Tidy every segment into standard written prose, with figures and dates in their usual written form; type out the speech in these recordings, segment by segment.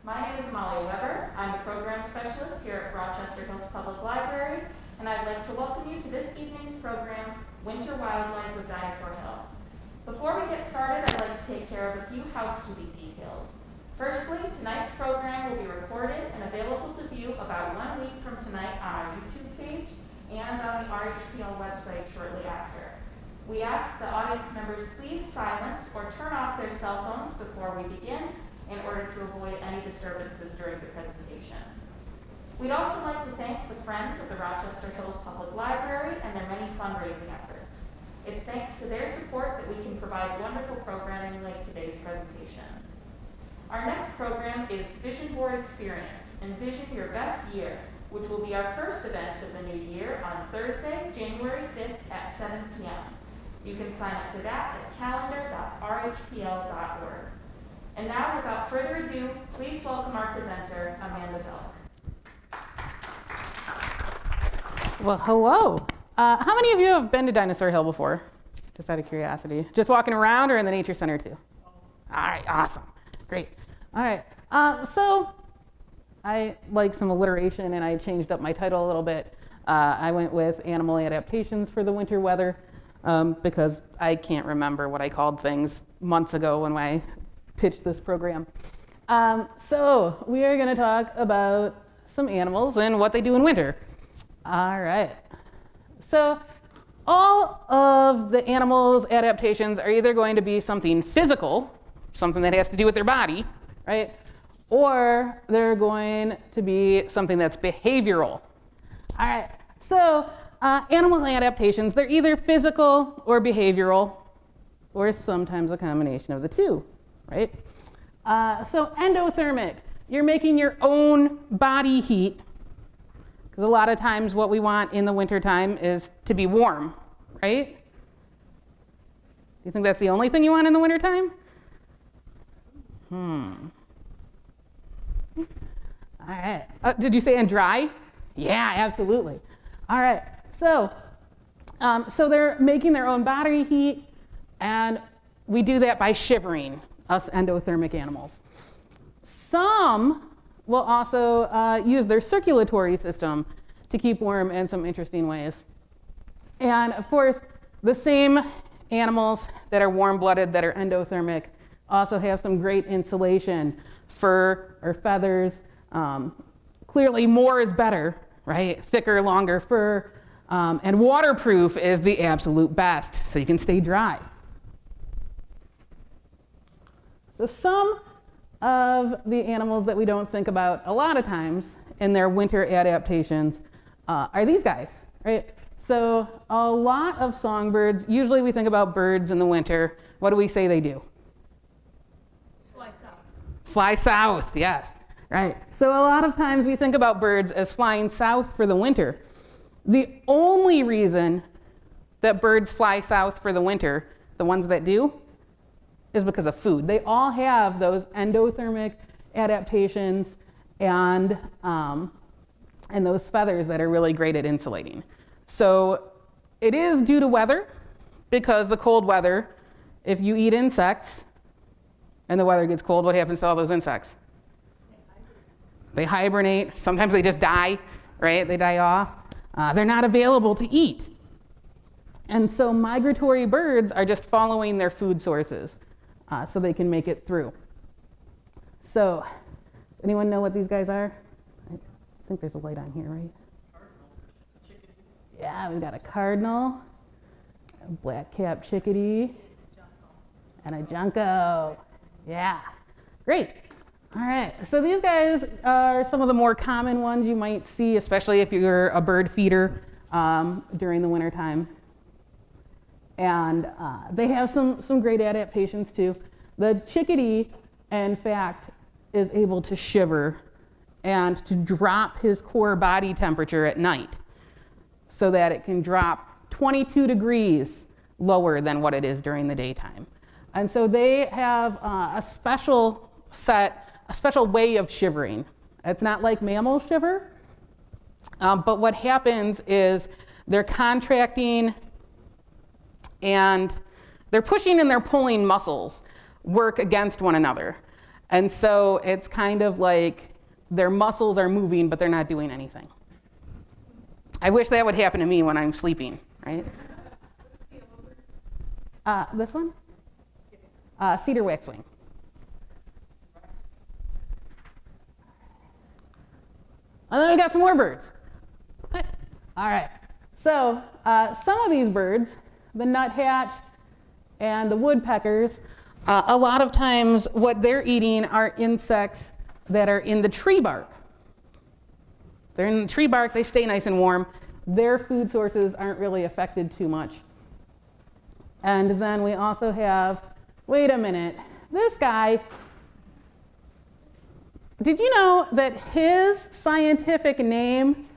My name is Molly Weber. I'm a program specialist here at Rochester Hills Public Library, and I'd like to welcome you to this evening's program, Winter Wildlife with Dinosaur Hill. Before we get started, I'd like to take care of a few housekeeping details. Firstly, tonight's program will be recorded and available to view about 1 week from tonight on our YouTube page and on the RHPL website shortly after. We ask the audience members please silence or turn off their cell phones before we begin in order to avoid any disturbances during the presentation. We'd also like to thank the Friends of the Rochester Hills Public Library and their many fundraising efforts. It's thanks to their support that we can provide wonderful programming like today's presentation. Our next program is Vision Board Experience, Envision Your Best Year, which will be our first event of the new year on Thursday, January 5th at 7 p.m. You can sign up for that at calendar.rhpl.org. And now, without further ado, please welcome our presenter, Amanda Felk. Well, hello. How many of you have been to Dinosaur Hill before? Just out of curiosity. Just walking around or in the Nature Center too? All right, awesome. Great. All right. So I like some alliteration and I changed up my title a little bit. I went with animal adaptations for the winter weather because I can't remember what I called things months ago when I pitched this program. So we are going to talk about some animals and what they do in winter. All right. So all of the animals' adaptations are either going to be something physical, something that has to do with their body, right? Or they're going to be something that's behavioral. All right. So animal adaptations, they're either physical or behavioral, or sometimes a combination of the two, right? So endothermic, you're making your own body heat, because a lot of times what we want in the wintertime is to be warm, right? Do you think that's the only thing you want in the wintertime? All right. Did you say and dry? Yeah, absolutely. All right. So they're making their own body heat, and we do that by shivering, us endothermic animals. Some will also use their circulatory system to keep warm in some interesting ways. And of course, the same animals that are warm-blooded, that are endothermic, also have some great insulation, fur or feathers. Clearly more is better, right? Thicker, longer fur. And waterproof is the absolute best, so you can stay dry. So some of the animals that we don't think about a lot of times in their winter adaptations are these guys, right? So a lot of songbirds, usually we think about birds in the winter. What do we say they do? Fly south. Fly south, yes, right. So a lot of times we think about birds as flying south for the winter. The only reason that birds fly south for the winter, the ones that do, is because of food. They all have those endothermic adaptations and those feathers that are really great at insulating. So it is due to weather, because the cold weather, if you eat insects and the weather gets cold, what happens to all those insects? They hibernate. Sometimes they just die, right? They die off. They're not available to eat. And so migratory birds are just following their food sources so they can make it through. So does anyone know what these guys are? I think there's a light on here, right? Cardinal, chickadee. Yeah, we've got a cardinal, a black-capped chickadee, and a junco. Yeah, great. All right, so these guys are some of the more common ones you might see, especially if you're a bird feeder during the wintertime. And they have some great adaptations too. The chickadee, in fact, is able to shiver and to drop his core body temperature at night so that it can drop 22 degrees lower than what it is during the daytime. And so they have a special way of shivering. It's not like mammals shiver, but what happens is they're contracting and they're pushing and they're pulling muscles work against one another. And so it's kind of like their muscles are moving, but they're not doing anything. I wish that would happen to me when I'm sleeping, right? This one? Cedar waxwing. And then we got some more birds. All right. So some of these birds, the nuthatch and the woodpeckers, a lot of times what they're eating are insects that are in the tree bark. They're in the tree bark, they stay nice and warm. Their food sources aren't really affected too much. And then we also have, wait a minute, this guy, did you know that his scientific name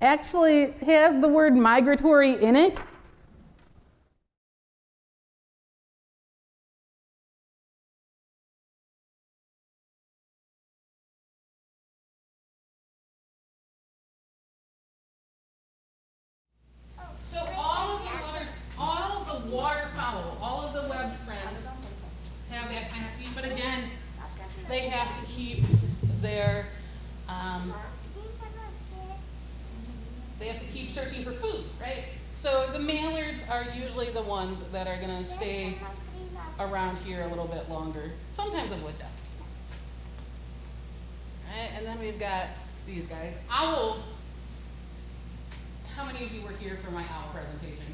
actually has the word migratory in it? So all of the waterfowl, all of the webbed friends have that kind of feed, but again, they have to keep their, they have to keep searching for food, right? So the mallards are usually the ones that are gonna stay around here a little bit longer, sometimes a wood duck. Right, and then we've got these guys. Owls. How many of you were here for my owl presentation?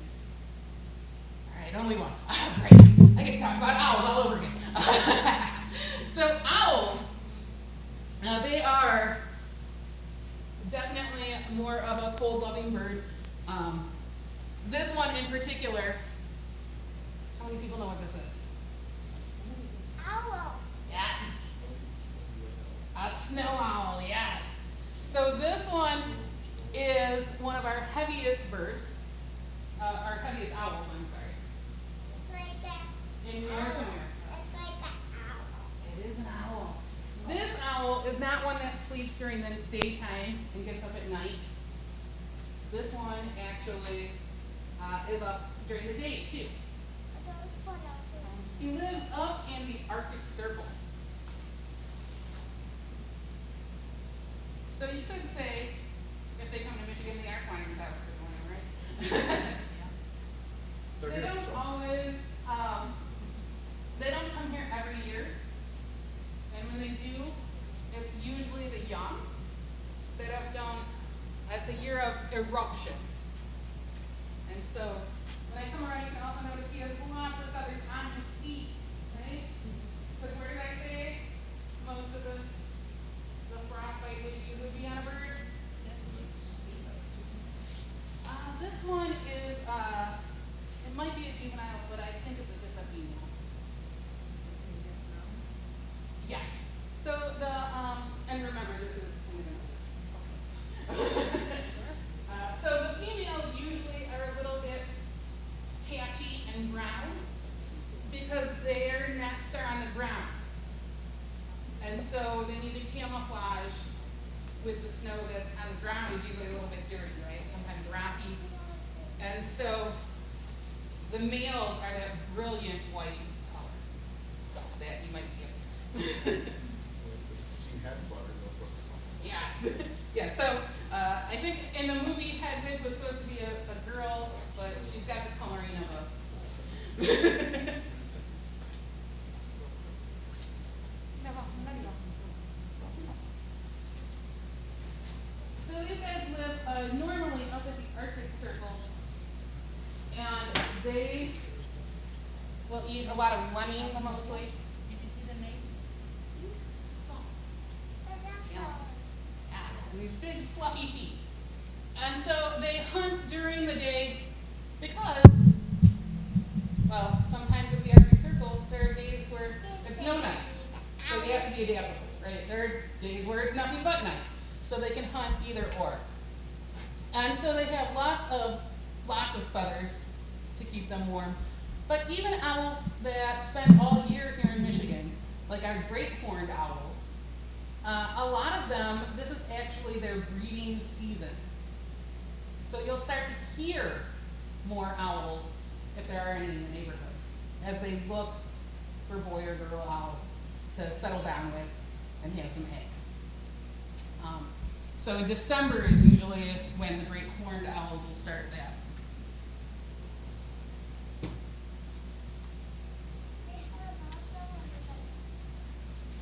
All right, only one. Great. I get to talk about owls all over again. So owls, now they are definitely more of a cold-loving bird. This one in particular, how many people know what this is? Owl. Yes. A snow owl, yes. So this one is one of our heaviest birds, our heaviest owls, I'm sorry, It's like that. in North America. It's like that owl. It is an owl. This owl is not one that sleeps during the daytime and gets up at night. This one actually is up during the day too. He lives up in the Arctic Circle. So you could say, if they come to Michigan, they are flying without good morning, right? They don't always, they don't come here every year. And when they do, it's usually the young that have done, it's a year of eruption. And so when I come around, you can also notice he has lots of feathers on his feet, right? Because where did I say most of the frostbite would usually be on a bird? This one is, it might be a juvenile, but I think it's just a female. Yes. So and remember, this is so the females usually are a little bit patchy and brown because their nests are on the ground. And so they need to camouflage with the snow that's on the ground is usually a little bit dirty, right? Sometimes rocky. And so the males are that brilliant white color that you might see up there. Yes. Yeah, so I think in the movie Hedwig was supposed to be a girl, but she's got the coloring of a So these guys live normally up at the Arctic Circle, and they will eat a lot of lemmings mostly. Did you see the names? Yeah, and these big fluffy feet. And so they hunt during the day because, well, sometimes at the Arctic Circle, there are days where it's no night. So they have to be adaptable, right? There are days where it's nothing but night. So they can hunt either or. And so they have lots of feathers to keep them warm. But even owls that spend all year here in Michigan, like our great horned owls, a lot of them, this is actually their breeding season. So you'll start to hear more owls, if there are any in the neighborhood, as they look for boy or girl owls. to settle down with and have some eggs. So in December is usually when the great horned owls will start that.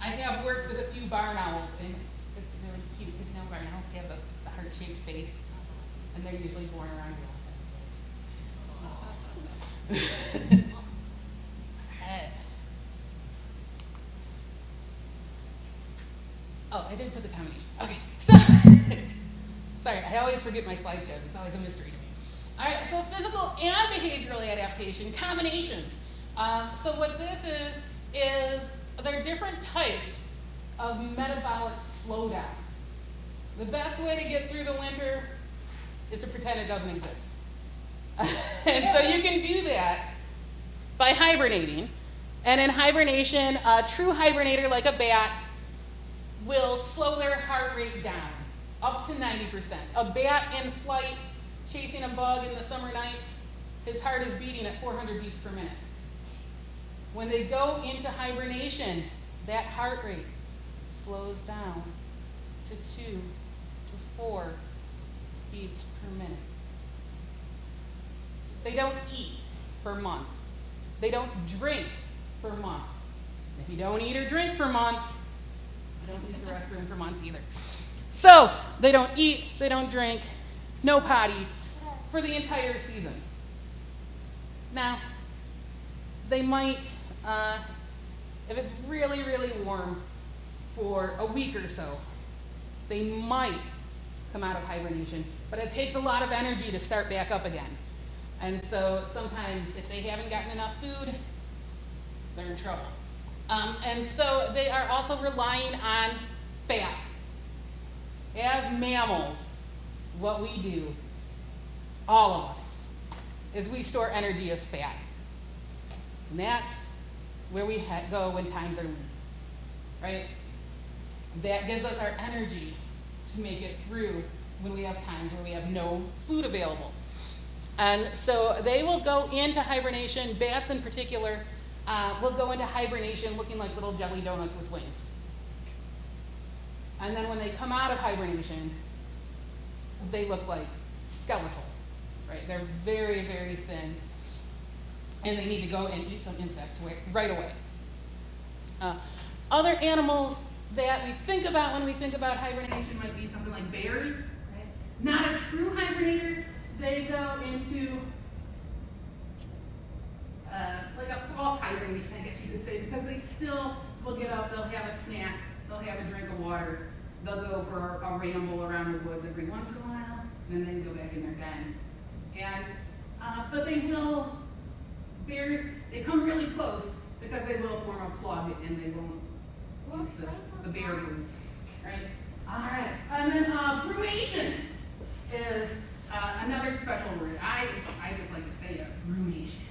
I have worked with a few barn owls, and it's really cute because barn owls have the heart-shaped face, and they're usually born around here. Oh, I didn't put the combination. Okay, so, sorry, I always forget my slideshows. It's always a mystery to me. All right, so physical and behavioral adaptation combinations. So what this is there are different types of metabolic slowdowns. The best way to get through the winter is to pretend it doesn't exist. And so you can do that by hibernating. And in hibernation, a true hibernator like a bat will slow their heart rate down up to 90%. A bat in flight chasing a bug in the summer nights, his heart is beating at 400 beats per minute. When they go into hibernation, that heart rate slows down to 2 to 4 beats per minute. They don't eat for months. They don't drink for months. If you don't eat or drink for months, you don't use the restroom for months either. So they don't eat, they don't drink, no potty for the entire season. Now, they might, if it's really, really warm for a week or so, they might come out of hibernation, but it takes a lot of energy to start back up again. And so sometimes if they haven't gotten enough food, they're in trouble. And so they are also relying on fat. As mammals, what we do, all of us, is we store energy as fat. And that's where we go when times are lean, right? That gives us our energy to make it through when we have times where we have no food available. And so they will go into hibernation, bats in particular, will go into hibernation looking like little jelly donuts with wings. And then when they come out of hibernation, they look like skeletal, right? They're very, very thin, and they need to go and eat some insects right away. Other animals that we think about when we think about hibernation might be something like bears, right? Not a true hibernator. They go into like a false hibernation, I guess you could say, because they still will get up, they'll have a snack, they'll have a drink of water, they'll go for a ramble around the woods every once in a while, and then they go back in their den. And, but bears, they come really close because they will form a plug and they won't the bear room, right? All right, and then brumation is another special word. I just like to say it, brumation,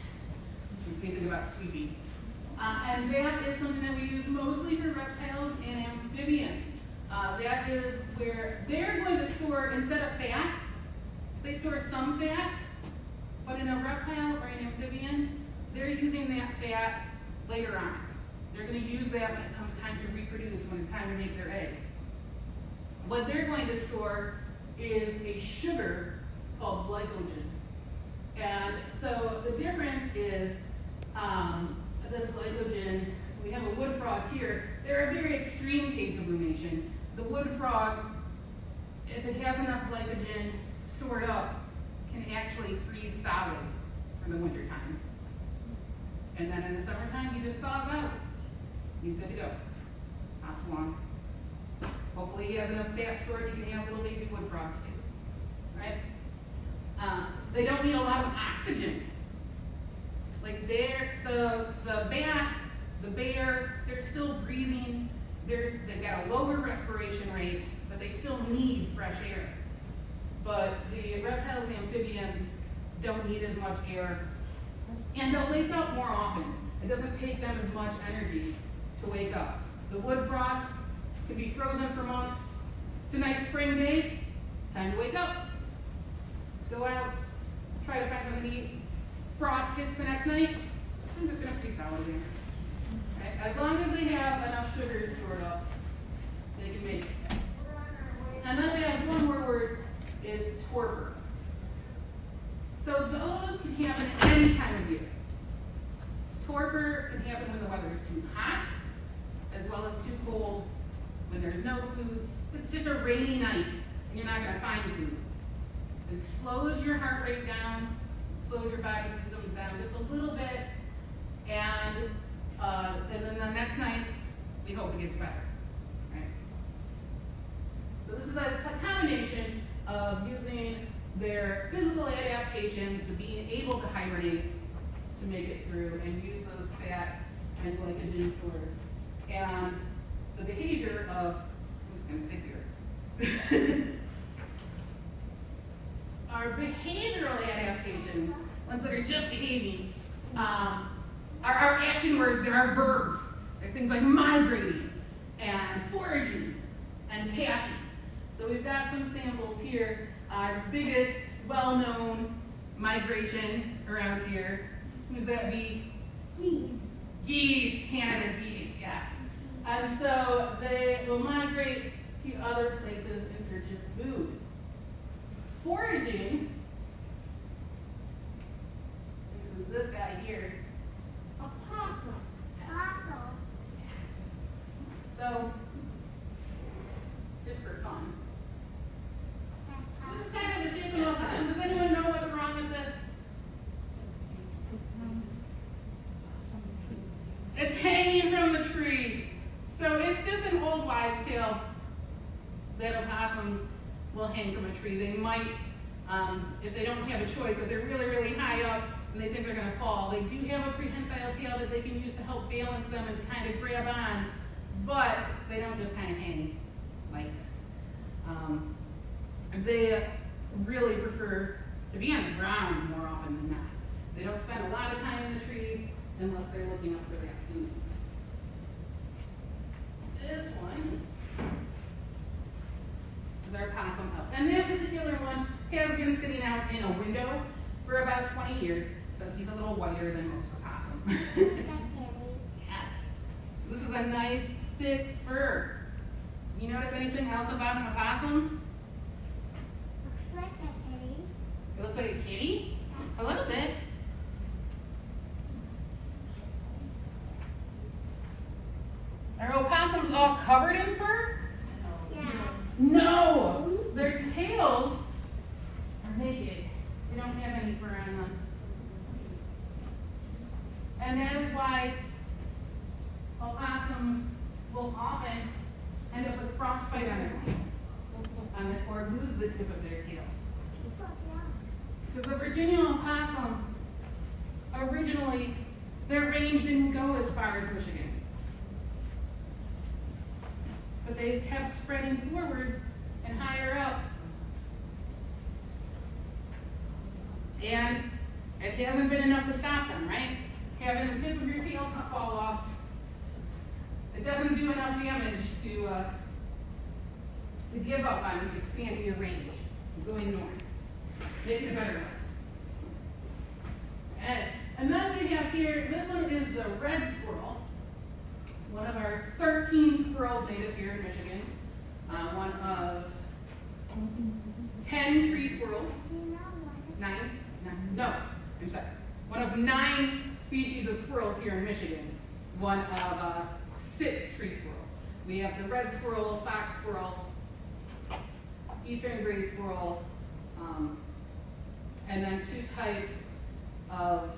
since we think about sweeping. And that is something that we use mostly for reptiles and amphibians. That is where they're going to store, instead of fat, they store some fat, but in a reptile or an amphibian, they're using that fat later on. They're going to use that when it comes time to reproduce, when it's time to make their eggs. What they're going to store is a sugar called glycogen. And so the difference is this glycogen, we have a wood frog here. They're a very extreme case of brumation. The wood frog, if it has enough glycogen stored up, can actually freeze solid for the winter time. And then in the summertime, he just thaws out. He's good to go. Not too long. Hopefully he has enough fat stored, he can have little baby wood frogs too, right? They don't need a lot of oxygen. Like the bat, the bear, they're still breathing. They've got a lower respiration rate, but they still need fresh air. But the reptiles and amphibians don't need as much air, and they'll wake up more often. It doesn't take them as much energy to wake up. The wood frog can be frozen for months. It's a nice spring day, time to wake up. Go out, try to find something to eat. Frost hits the next night, I'm just gonna freeze solid here. Okay? As long as they have enough sugar stored up, they can make it. And then we have one more word, is torpor. So those can happen at any time of year. Torpor can happen when the weather is too hot, as well as too cold, when there's no food. If it's just a rainy night and you're not going to find food. It slows your heart rate down, slows your body systems down just a little bit, and then the next night, we hope it gets better. Right? So this is a combination of using their physical adaptations to being able to hibernate to make it through and use those fat and glycogen stores, and the behavior of, I'm just going to sit here. Our behavioral adaptations, ones that are just behaving, are our action words. They're our verbs. They're things like migrating and foraging and caching. So we've got some samples here. Our biggest well-known migration around here. Who's that be? Geese. Geese, Canada geese, yes. And so they will migrate to other places in search of food. Foraging, this guy here, A possum. Possum. so just for fun. This is kind of the shape of a possum. Does anyone know what's wrong with this? It's hanging from the tree. So it's just an old wives' tale that opossums will hang from a tree. They might, if they don't have a choice, if they're really, really high up and they think they're going to fall, they do have a prehensile tail that they can use to help balance them and to kind of grab on, but they don't just kind of hang like this. They really prefer to be on the ground more often than not. They don't spend a lot of time in the trees unless they're looking up for that food. This one is our possum pup. And that particular one has been sitting out in a window for about 20 years, so he's a little whiter than most opossum. Yes. This is a nice, thick fur. You notice anything else about an opossum? Looks like a kitty. It looks like a kitty? A little bit. Are opossums all covered in fur? Yeah. No! Their tails are naked. They don't have any fur on them. And that is why opossums will often end up with frostbite on their tails, or lose the tip of their tails. Because the Virginia opossum, originally, their range didn't go as far as Michigan. But they kept spreading forward and higher up. And it hasn't been enough to stop them, right? Having the tip of your tail fall off, it doesn't do enough damage to give up on expanding your range, going north, making a better life. And then we have here, this one is the red squirrel, one of our 13 squirrels native here in Michigan, one of 10 tree squirrels, one of 9 species of squirrels here in Michigan, one of 6 tree squirrels. We have the red squirrel, fox squirrel, eastern gray squirrel, and then 2 types of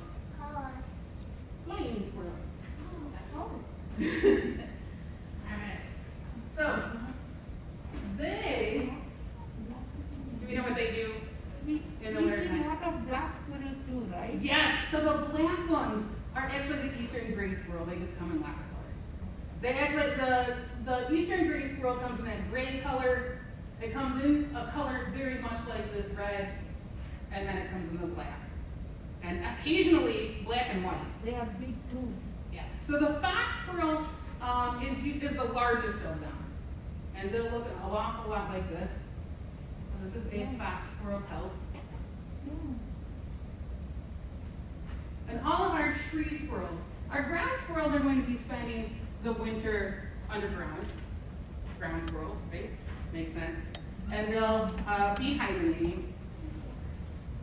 flying squirrels. That's all. Alright. So, do we know what they do in the wintertime? A lot of black squirrels too, right? Yes, so the black ones are actually the eastern gray squirrel. They just come in lots of colors. They actually, the eastern gray squirrel comes in that gray color. It comes in a color very much like this red, and then it comes in the black. And occasionally black and white. They are big too. Yeah. So the fox squirrel is the largest of them. And they'll look an awful lot like this. So this is a fox squirrel pelt. And all of our tree squirrels, Our ground squirrels are going to be spending the winter underground. Ground squirrels, right? Makes sense. And they'll be hibernating,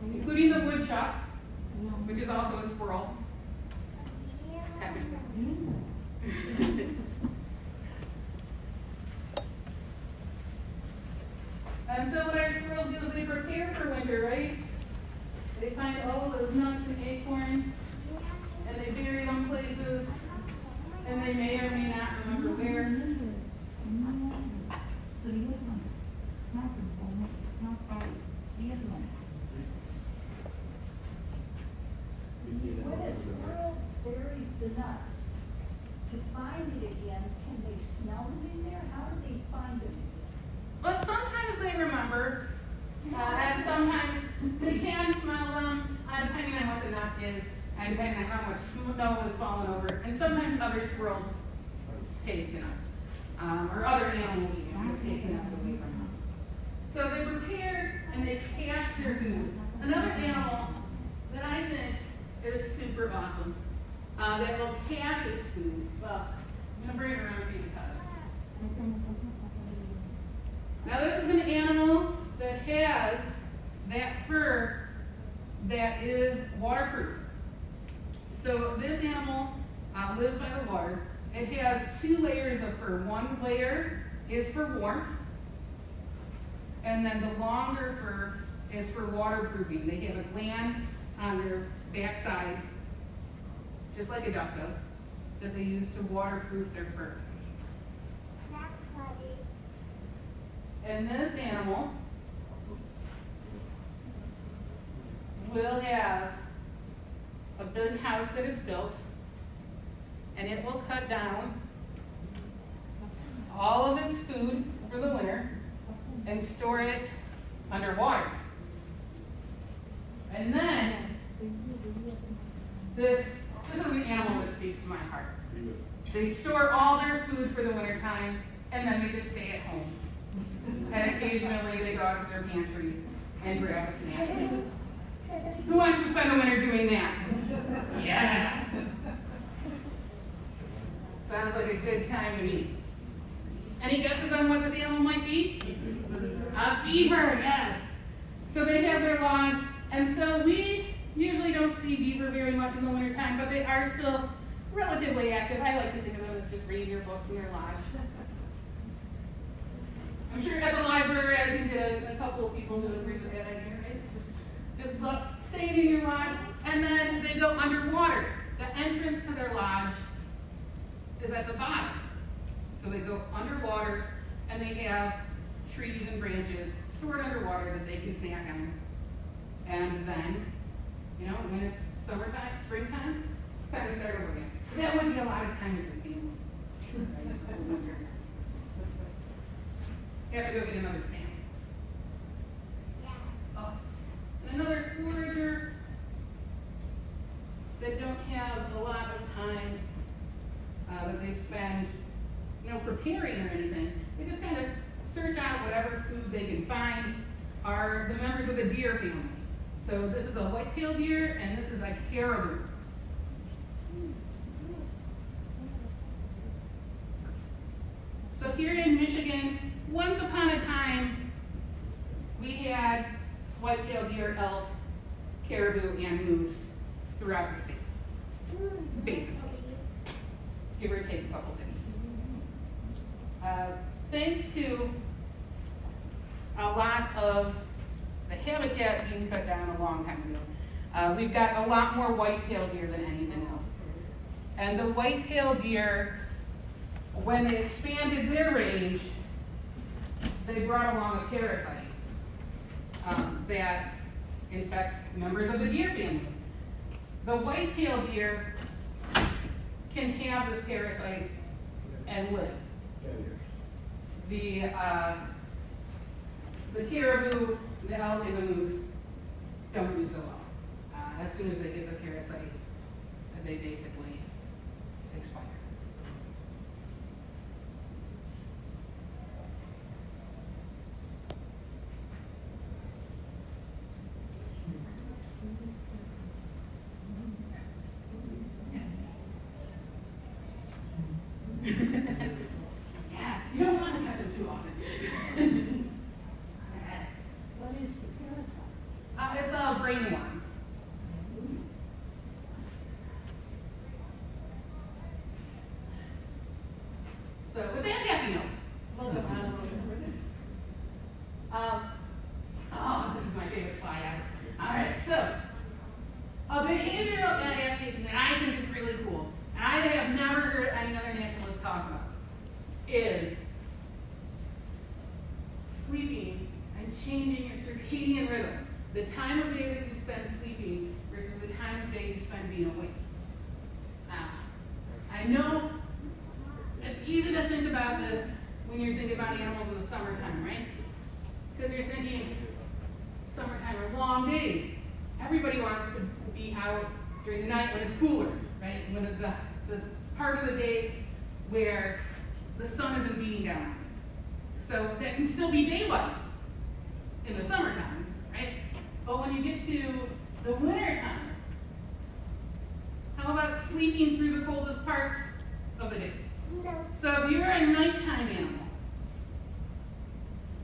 including the woodchuck, which is also a squirrel. And so what our squirrels do is they prepare for winter, right? They find all of those nuts and acorns, and they bury them places, and they may or may not remember where. When a squirrel buries the nuts, to find it again, can they smell them in there? How do they find them again? But sometimes they remember, and sometimes they can smell them, depending on what the nut is, and depending on how much snow was falling over. And sometimes other squirrels take the nuts, or other animals even will take the nuts away from them. So they prepare and they cache their food. Another animal that I think is super awesome, that will cache its food. Well, I'm going to bring it around for you to touch. Now this is an animal that has that fur that is waterproof. So this animal lives by the water. It has 2 layers of fur. One layer is for warmth, and then the longer fur is for waterproofing. They have a gland on their backside, just like a duck does, that they use to waterproof their fur. And this animal will have a big house that it's built, and it will cut down all of its food for the winter and store it underwater. And then this is an animal that speaks to my heart. They store all their food for the winter time, and then they just stay at home. And occasionally they go out to their pantry and grab a snack. Who wants to spend the winter doing that? Yeah. Sounds like a good time to me. Any guesses on what this animal might be? A beaver, yes. So they have their lodge, and so we usually don't see beaver very much in the wintertime, but they are still relatively active. I like to think of them as just reading your books in their lodge. I'm sure at the library, I think a couple of people will agree with that idea, right? Just look, staying in your lodge, and then they go underwater. The entrance to their lodge is at the bottom. So they go underwater, and they have trees and branches stored underwater that they can snack on. And then, when it's summertime, springtime, it's time to start over again. That would be a lot of time with your family. You have to go get another stand. Oh. And another forager that don't have a lot of time that they spend, preparing or anything. They just kind of search out whatever food they can find. Are the members of the deer family. So this is a white-tailed deer, and this is a caribou. So here in Michigan, once upon a time, we had white-tailed deer, elk, caribou, and moose throughout the state, basically, give or take a couple cities. Thanks to a lot of the habitat being cut down a long time ago, we've got a lot more white-tailed deer than anything else. And the white-tailed deer, when they expanded their range, they brought along a parasite that infects members of the deer family. The white-tailed deer can have this parasite and live. The caribou, the elk, and the moose don't do so well. As soon as they get the parasite, they basically expire. Yeah, you don't want to touch them too often. What is the parasite? It's a brainworm. So with that happy note, we'll go on a little bit further. Oh, this is my favorite slide ever. All right, so a behavioral adaptation that I think is really cool, and I have never heard any other naturalist talk about, is sleeping and changing your circadian rhythm. The time of day that you spend sleeping versus the time of day you spend being awake. Now, I know it's easy to think about this when you're thinking about animals in the summertime, right? Because you're thinking, summertime are long days. Everybody wants to be out during the night when it's cooler, right? When the part of the day where the sun isn't beating down. So that can still be daylight in the summertime, right? But when you get to the wintertime, how about sleeping through the coldest parts of the day? No. So if you're a nighttime animal,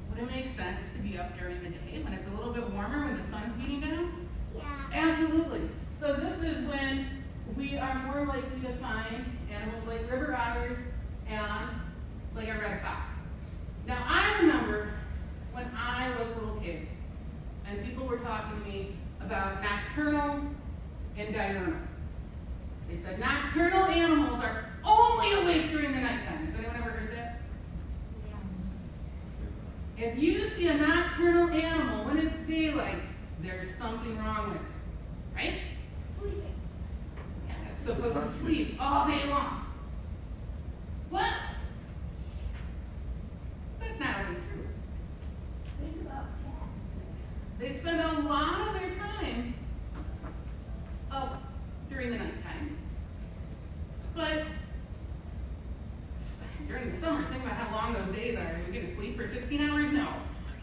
would it make sense to be up during the day when it's a little bit warmer, when the sun is beating down? Yeah. Absolutely. So this is when we are more likely to find animals like river otters and like a red fox. Now I remember when I was a little kid and people were talking to me about nocturnal and diurnal. They said nocturnal animals are only awake during the nighttime. Has anyone ever heard that? If you see a nocturnal animal when it's daylight, there's something wrong with it, right? Sleeping. Yeah, it's supposed to sleep all day long. What? That's not always true. Think about cats. They spend a lot of their time up during the nighttime. But during the summer, think about how long those days are. Are we going to sleep for 16 hours? No.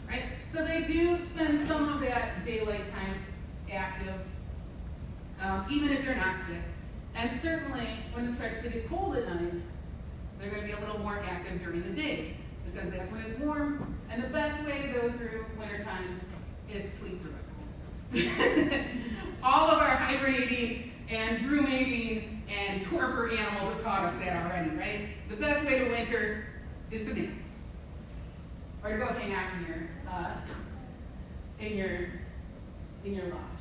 Right? So they do spend some of that daylight time active, even if they're not sick. And certainly, when it starts to get cold at night, they're going to be a little more active during the day, because that's when it's warm. And the best way to go through wintertime is to sleep through it. All of our hibernating and ruminating and torpor animals have taught us that already, right? The best way to winter is to nap, or to go hang out in your lodge.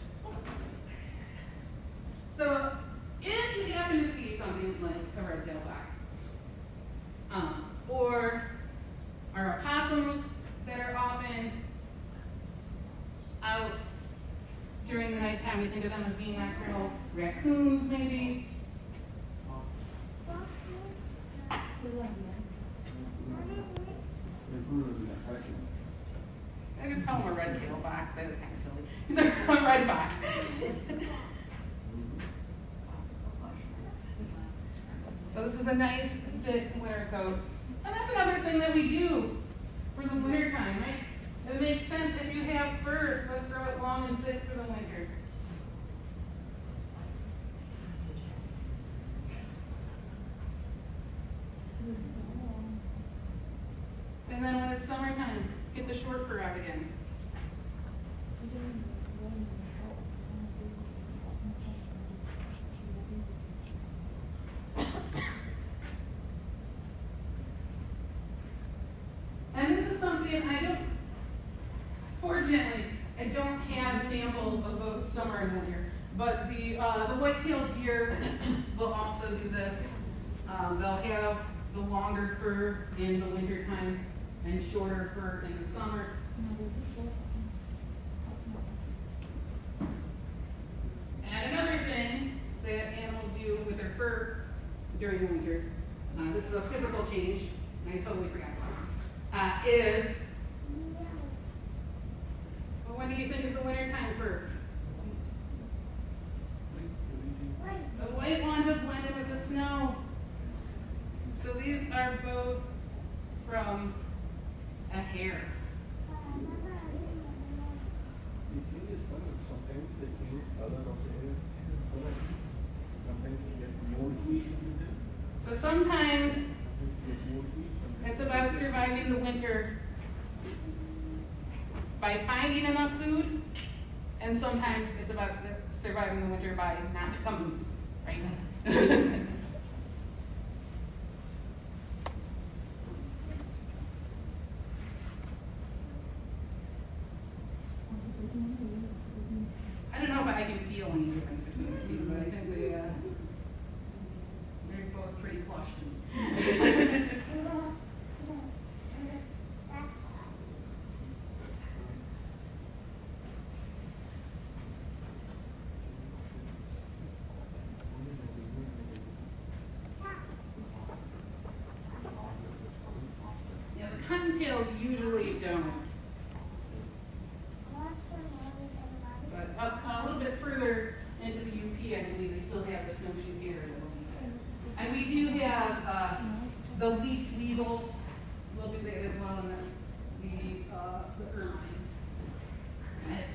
So, if you happen to see something like a red-tailed fox, or our opossums that are often out during the nighttime, we think of them as being nocturnal. Raccoons, maybe. I just call him a red-tailed fox. That is kind of silly. He's a red fox. So this is a nice, thick winter coat. And that's another thing that we do for the winter time, right? It makes sense if you have fur, let's grow it long and thick for the winter. And then when it's summertime, get the short fur out again. And this is something fortunately, I don't have samples of both summer and winter, but the white-tailed deer will also do this. They'll have the longer fur in the wintertime and shorter fur in the summer. And another thing that animals do with their fur during the winter, this is a physical change, and I totally forgot about it, is, well, when do you think is the wintertime fur? The white ones have blended with the snow. So these are both from a hare. So sometimes about surviving the winter by finding enough food, and sometimes it's about surviving the winter by not becoming food, right? I don't know if I can feel any difference between the two, but I think they're both pretty plush. Yeah, the cottontails usually don't. But a little bit further into the UP, I believe they still have the snowshoe deer. And we do have the least weasels. We'll do that as well in the ermines. Right.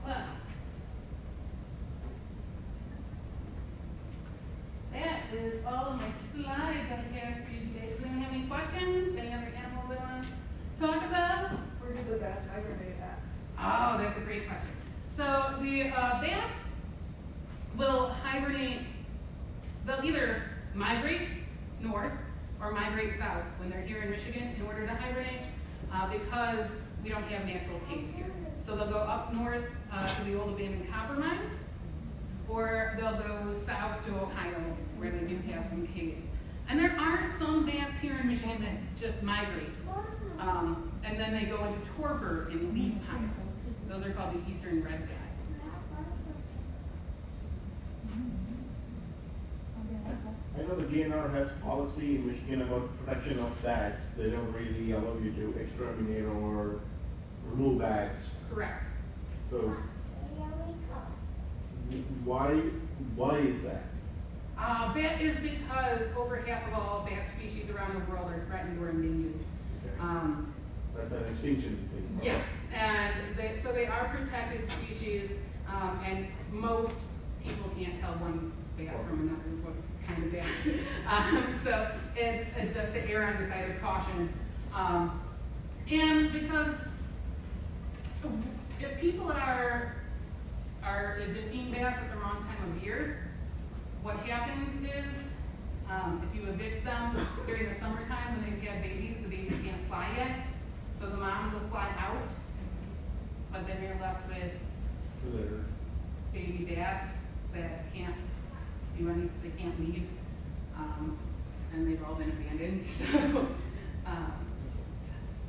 Well, that is all of my slides I have for you today. Does anyone have any questions? Any other animals they want to talk about? Where do the bats hibernate at? Oh, that's a great question. So the bats will hibernate. They'll either migrate north or migrate south when they're here in Michigan in order to hibernate because we don't have natural caves here. So they'll go up north to the old abandoned copper mines, or they'll go south to Ohio where they do have some caves. And there are some bats here in Michigan that just migrate. And then they go into torpor in leaf piles. Those are called the eastern red bat. I know the DNR has policy in Michigan about protection of bats. They don't really allow you to exterminate or remove bats. Correct. So why is that? That is because over half of all bat species around the world are threatened or endangered. Okay. That's an extinction thing. Right? Yes, and so they are protected species, and most people can't tell one bat from another what kind of bat. So it's just to err on the side of caution. And because if people have been eating bats at the wrong time of year, what happens is if you evict them during the summertime when they've had babies, the babies can't fly yet. So the moms will fly out, but then you're left with baby bats that can't do anything, they can't leave, and they've all been abandoned. So, yes.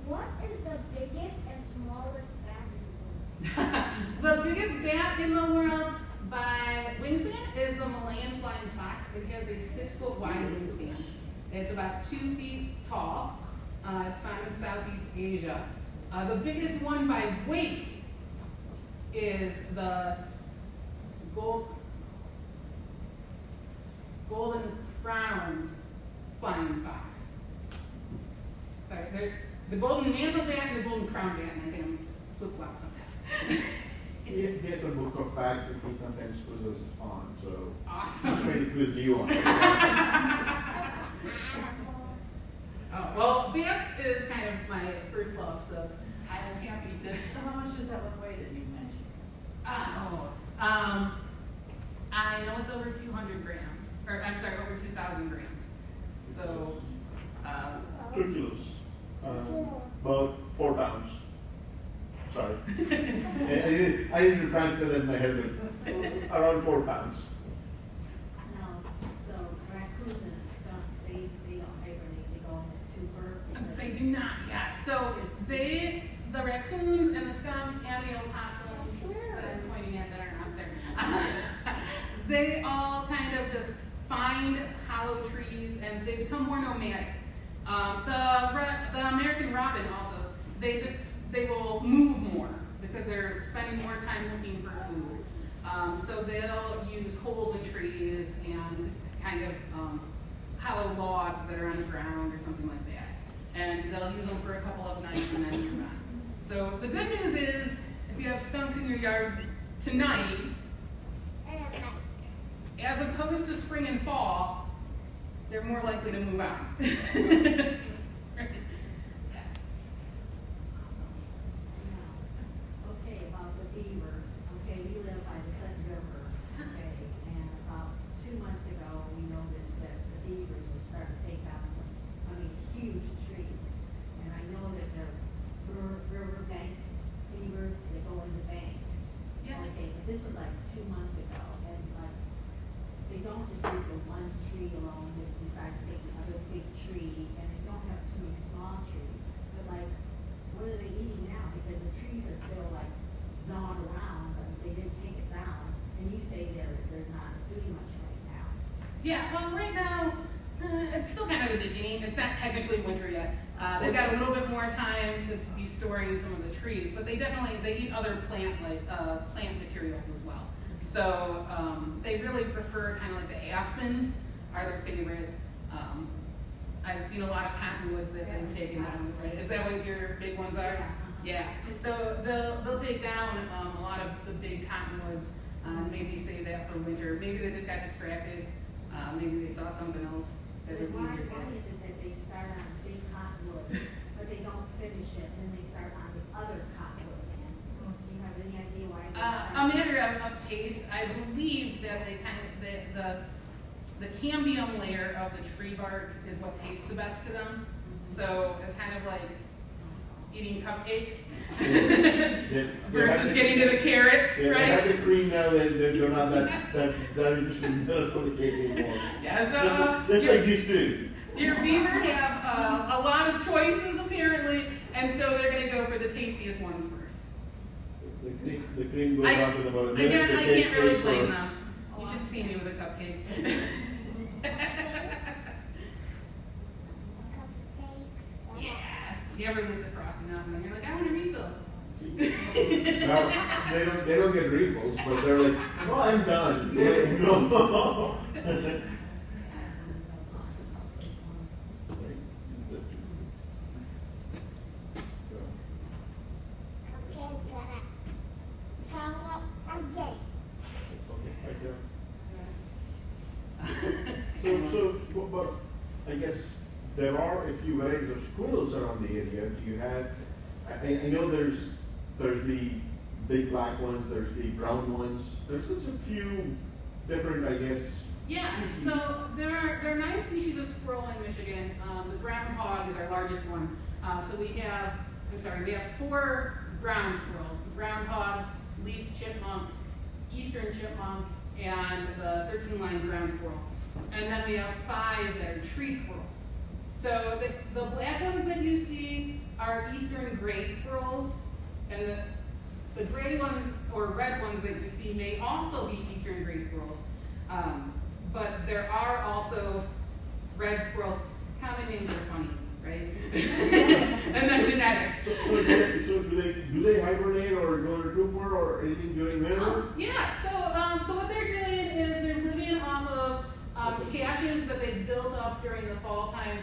What is the biggest and smallest bat in the world? The biggest bat in the world by wingspan is the Malayan flying fox. It has a 6-foot wide wingspan. It's about 2 feet tall. It's found in Southeast Asia. The biggest one by weight is the golden crown flying fox. Sorry, there's the golden mantle bat and the golden crown bat, and I think I'm flip-flop sometimes. He has a book of facts that he sometimes quizzes on, so Awesome. he's trying to quiz you on it. Oh, well, bats is kind of my first love, so I am happy to. So how much does that one weigh that you mentioned? I know it's over 200 grams, or I'm sorry, over 2,000 grams. So, 2 kilos. About 4 pounds. Sorry. I didn't translate that in my head, but around 4 pounds. No, the raccoons don't say they don't hibernate, they go into birth. they do not, yeah. So the raccoons and the skunks and the opossums that I'm pointing at that are not there, they all kind of just find hollow trees and they become more nomadic. The American robin also, they will move more because they're spending more time looking for food. So they'll use holes in trees and kind of hollow logs that are on the ground or something like that. And they'll use them for a couple of nights and then move on. So the good news is, if you have skunks in your yard tonight, as opposed to spring and fall, they're more likely to move on. Right. Yes. Awesome. Okay, about the beaver, okay, we live by the Clinton River, okay, and about 2 months ago, we noticed that the beavers were starting to take down huge trees. And I know that they're river bank beavers, they go into banks. Yeah. Okay, but this was like 2 months ago, and like, they don't just leave the one tree alone, they decide to take another big tree, and they don't have too many small trees. But like, what are they eating now? Because the trees are still like gnawed around, but they didn't take it down. And you say they're not doing much right now. Yeah, well, right now, it's still kind of the beginning. It's not technically winter yet. They've got a little bit more time to be storing some of the trees, but they eat other plant materials as well. So they really prefer kind of like the aspens are their favorite. I've seen a lot of cottonwoods that they've taken down. Right? Is that what your big ones are? Yeah. So they'll take down a lot of the big cottonwoods. Maybe save that for winter. Maybe they just got distracted. Maybe they saw something else that was Why easier. is it that they start on big cottonwood, but they don't finish it, and they start on the other cottonwood? And do you have any idea why? A matter of taste. I believe that they kind of the cambium layer of the tree bark is what tastes the best to them. So it's kind of like eating cupcakes versus getting to the carrots, Yeah, right? they have the cream now, they're not that interested for the cake anymore. Yeah, so Just like these two. your beaver have a lot of choices apparently, and so they're going to go for the tastiest ones first. The cream goes on to about a minute. Again, the I cake can't really stays blame for- them. You should see me with a cupcake. Cupcakes. Yeah. You ever leave the frosting up and then you're like, I want a refill. Now, they don't get refills, but they're like, oh, I'm done. Like, no. Cupcakes gonna fall up again. But I guess there are a few varieties of squirrels around the area. Do you have? I know there's the big black ones. There's the brown ones. There's just a few different, I guess. Yeah, so there are 9 species of squirrel in Michigan. The brown hog is our largest one. So we have 4 ground squirrels: the brown hog, least chipmunk, eastern chipmunk, and the 13-line ground squirrel. And then we have 5 that are tree squirrels. So the black ones that you see are eastern gray squirrels, and the gray ones or red ones that you see may also be eastern gray squirrels. But there are also red squirrels. Common names are funny, right? And then genetics. So do they hibernate or go to torpor or anything during winter? Yeah, so what they're doing is they're living off of caches that they've built up during the fall time.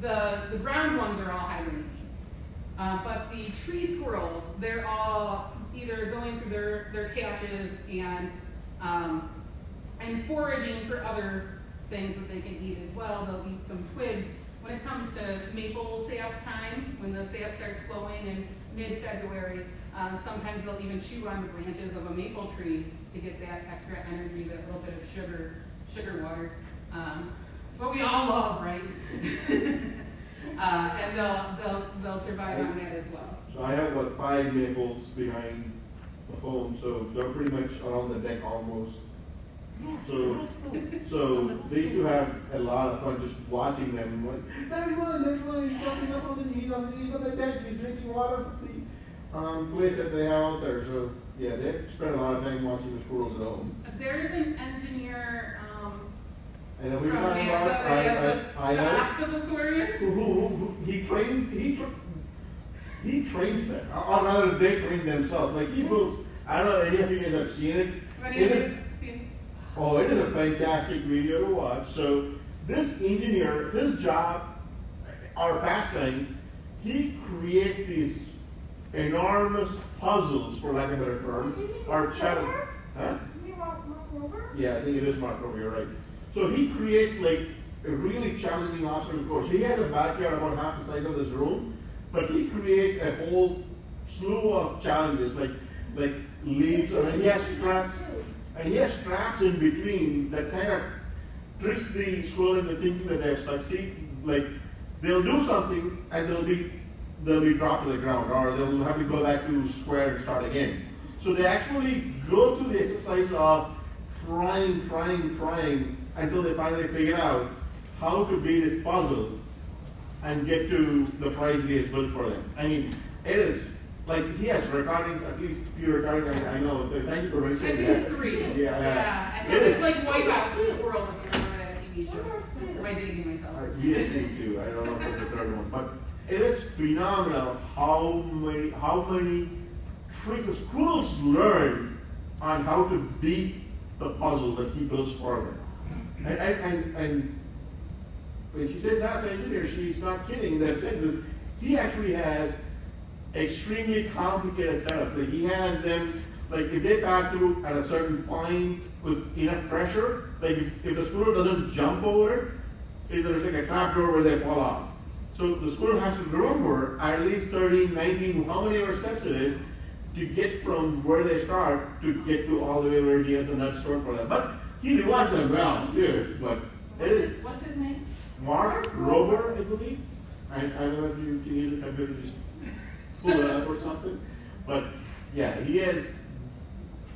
The brown ones are all hibernating. But the tree squirrels, they're all either going through their caches and foraging for other things that they can eat as well. They'll eat some twigs. When it comes to maple sap time, when the sap starts flowing in mid-February, sometimes they'll even chew on the branches of a maple tree to get that extra energy, that little bit of sugar water. It's what we all love, right? And they'll survive on that as well. So I have 5 maples behind the home, so they're pretty much around the deck almost. So they do have a lot of fun just watching them. Like, there's one, he's jumping up on the knees on the deck, he's drinking water from the place that they have out there. So yeah, they spend a lot of time watching the squirrels at home. There's an engineer And then from we talked NASA about that has I the know obstacle course. he trains them, or rather they train themselves. Like he builds. I don't know any of you guys have seen it. What do It you is- see? Oh, it is a fantastic video to watch. So this engineer, his job, our pastime, he creates these enormous puzzles, for lack of a better term, or challenge. Huh? You want Mark Rover? Yeah, I think it is Mark Rover, you're right. So he creates like a really challenging obstacle course. He has a backyard about half the size of this room, but he creates a whole slew of challenges like leaves, and he has straps in between that kind of tricks the squirrel into thinking that they've succeeded. Like they'll do something and they'll be dropped to the ground, or they'll have to go back to square and start again. So they actually go through the exercise of trying until they finally figure out how to beat this puzzle and get to the prize he has built for them. I mean, it is like he has recordings, at least a few recordings. I know. Thank you for mentioning I've seen that. the 3. Yeah. And it was like Wipeout with squirrels, if you remember that TV show. Am I dating myself? We have seen too. I don't know about the third one, but it is phenomenal how many tricks the schools learn on how to beat the puzzle that he builds for them. And when she says NASA engineer, she's not kidding. In that sense, is he actually has extremely complicated setups. Like he has them, like if they pass through at a certain point with enough pressure, like if the squirrel doesn't jump over it, there's like a trap door where they fall off. So the squirrel has to remember at least 30, 19, how many ever steps it is, to get from where they start to get to all the way where he has the nuts stored for them. But he rewards them well, too. But What's his name? Mark Rober, I believe. I don't know if you can use a computer to just pull it up or something. But yeah, he is.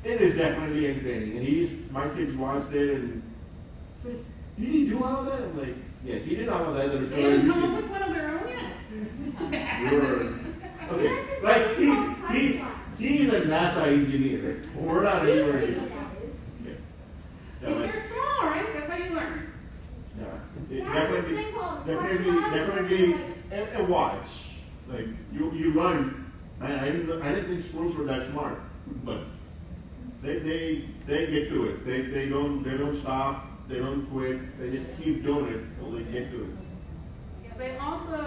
It is definitely entertaining, and my kids watched it and said, "Did he do all of that?" I'm like, "Yeah, he did all of that." There's They haven't come up with one of their own yet. Sure. Okay, like he's a NASA engineer. We're not anywhere. Yeah. You start small, right? That's how you learn. Definitely a watch. Like you learn. I didn't think schools were that smart, but they get to it. They don't stop. They don't quit. They just keep doing it until they get to it. Yeah, they also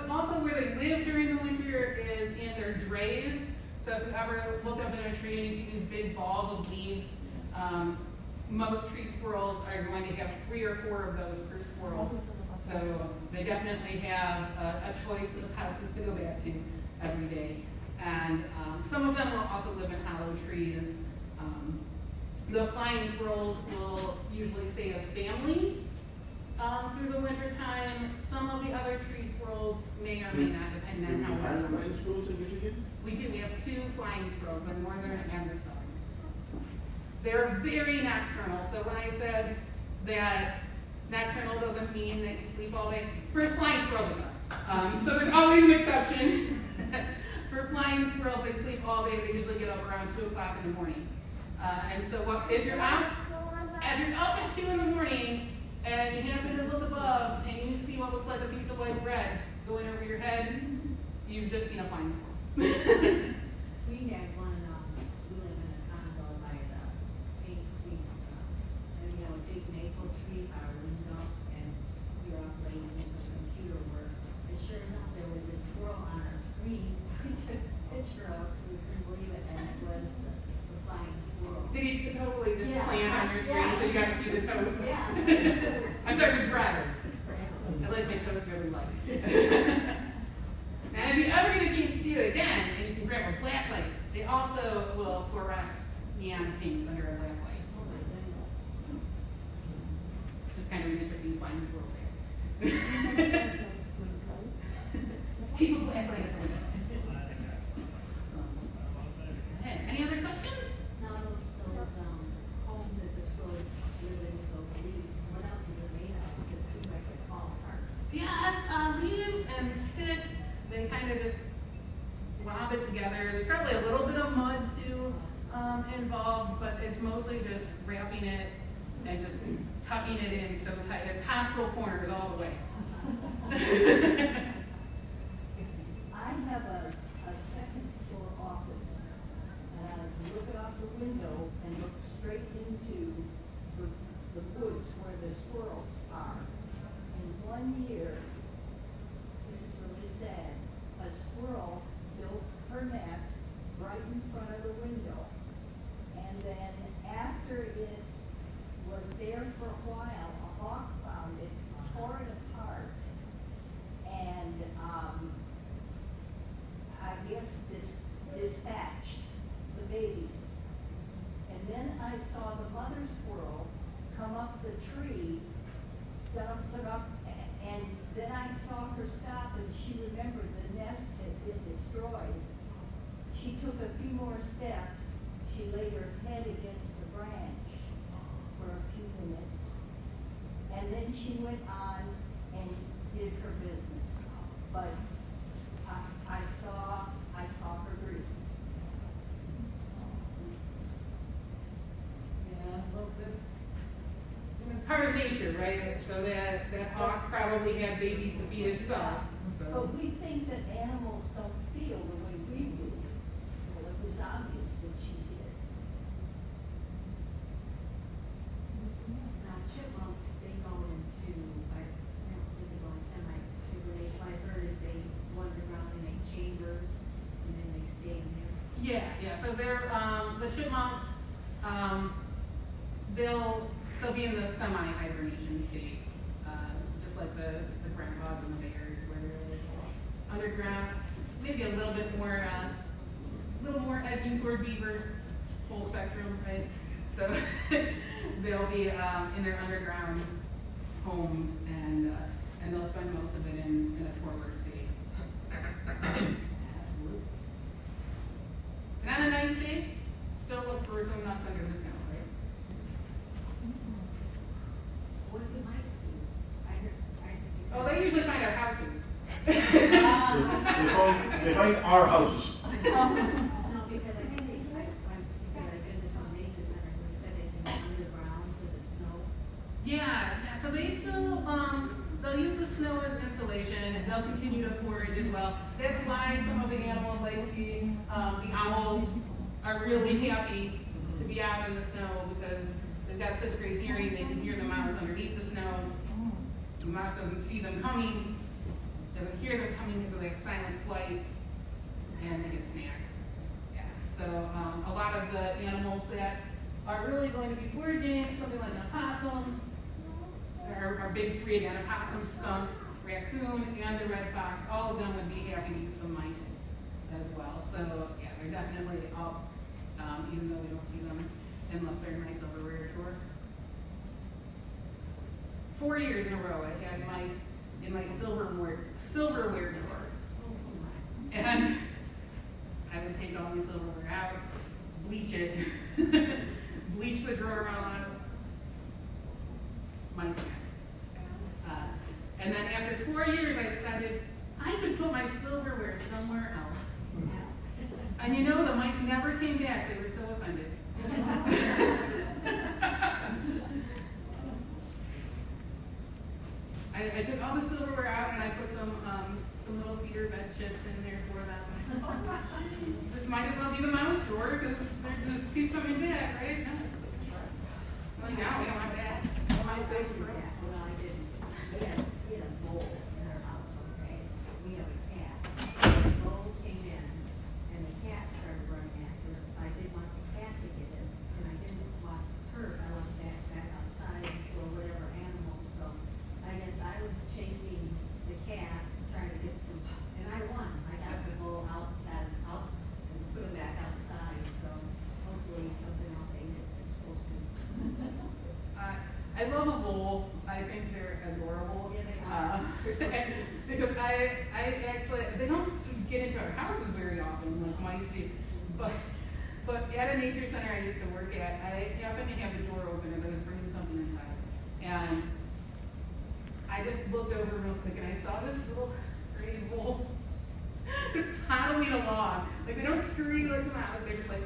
also where they live during the winter is in their drays. So if you ever look up in a tree and you see these big balls of leaves, most tree squirrels are going to have 3 or 4 of those per squirrel. So they definitely have a choice of houses to go back to every day. And some of them will also live in hollow trees. The flying squirrels will usually stay as families through the winter time. Some of the other tree squirrels may or may not, depending on how Do you have flying squirrels in Michigan? we do. We have 2 flying squirrels, the northern and the southern. They're very nocturnal. So when I said that nocturnal doesn't mean that you sleep all day, first flying squirrels it does. So there's always an exception. For flying squirrels, they sleep all day. They usually get up around 2 o'clock in the morning. And so if you're up at 2 in the morning and you happen to look above and you see what looks like a piece of white bread going over your head, you've just seen a flying squirrel. We had one, we live in a condo by the big, and you know, a big maple tree by our window, and we were up late doing some computer work. And sure enough, there was a squirrel on our screen. We took a picture of it, we couldn't believe it, and it was the flying squirrel. Did you totally just Yeah. plan on your screen so you got to see the toast? Yeah. I'm sorry, the bread. I like my toast really light. And if you ever get a chance to see it again, and you can grab a black light, they also will fluoresce neon pink under a black light. Oh my goodness. Just kind of an interesting flying squirrel there. Let's keep a black light on. Any other questions? Now those homes that the squirrels live in with those leaves, what else is it made of? It seems like they fall apart. Yeah, it's leaves and sticks. They kind of just lob it together. There's probably a little bit of mud too involved, but it's mostly just wrapping it and just tucking it in so tight. It's hospital corners all the way. I have a second floor office, and I look out the window and look straight into the woods where the squirrels are. And one year, this is really sad, a squirrel built her nest right in front of the window. And then after it was there for then I saw her stop and she remembered the nest had been destroyed. She took a few more steps. She laid her head against the branch for a few minutes. And then she went on and did her business. But I saw her grief. Yeah, well, it's part of nature, right? So that hawk probably had babies to feed itself. So. But we think that animals don't feel the way we do. Well, it was obvious that she did. Now chipmunks, they go into, I don't think they go in semi-hibernation. What I heard is they wander around in like chambers and then they stay in there. Yeah. So they're the chipmunks. They'll be in the semi-hibernation state, just like the groundhogs and the bears, where they're like underground, maybe a little bit more, edging toward beaver, full spectrum, right? So they'll be in their underground homes, and they'll spend most of it in a forward state. Absolutely. And on a nice day, still look for some nuts under the snow, right? What do mice do? I Oh, they usually find our houses. They find our houses. No, because I think because I've been to some nature centers where they said they can go underground for the snow. Yeah. So they still they'll use the snow as insulation, and they'll continue to forage as well. That's why some of the animals, like the owls, are really happy to be out in the snow because they've got such great hearing. They can hear the mouse underneath the snow. The mouse doesn't see them coming, doesn't hear them coming because of that silent flight, and they get snagged. Yeah. So a lot of the animals that are really going to be foraging, something like an opossum, our big three again, opossum, skunk, raccoon, and the red fox, all of them would be happy to eat some mice as well. So yeah, they're definitely up, even though we don't see them unless they're in my silverware drawer. 4 years in a row, I had mice in my silverware drawer. And I would take all my silverware out, bleach it, bleach the drawer all out, mice again. And then after 4 years, I decided I could put my silverware somewhere else. And you know, the mice never came back. They were so offended. I took all the silverware out and I put some little cedar bed chips in there for them. This might as well be the mouse drawer because they just keep coming back, right? No. Like, no, we don't have that. The mice I over did for that. Well, I didn't. We had a bull in our house, okay? We have a cat. The bull came in and the cat started running after her. I didn't want the cat to get in and I didn't want her. I wanted back outside or whatever animals. So I guess I was chasing the cat, trying to get them, and I won. I got the bull out and put him back outside. So hopefully something else ate it. They're supposed to. I love a bull. I think they're adorable. Yeah, they are. Because I actually, they don't get into our houses very often, like mice do. But at a nature center I used to work at, I happened to have the door open and I was bringing something inside. And I just looked over real quick and I saw this little gray bull toddling along. Like they don't scurry like a mouse, they're just like,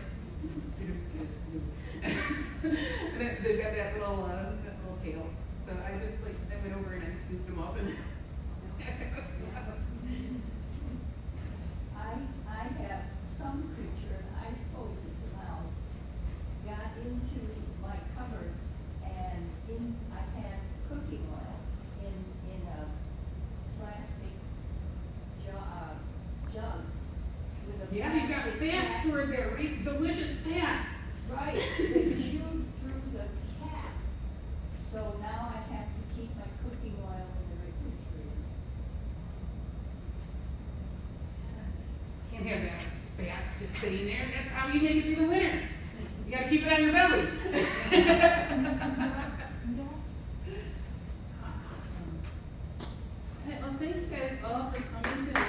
and then they've got that little tail. So I went over and I scooped them up and I have some creature, and I suppose it's a mouse, got into my cupboards and I had cooking oil in a plastic jug with a yeah, you've got plastic fat cap. stored there, right? Delicious fat. Right, they chewed through the cap. So now I have to keep my cooking oil in the refrigerator. Can't have that fat's just sitting there. That's how you make it through the winter. You gotta keep it on your belly. Awesome. thank you guys all for coming tonight.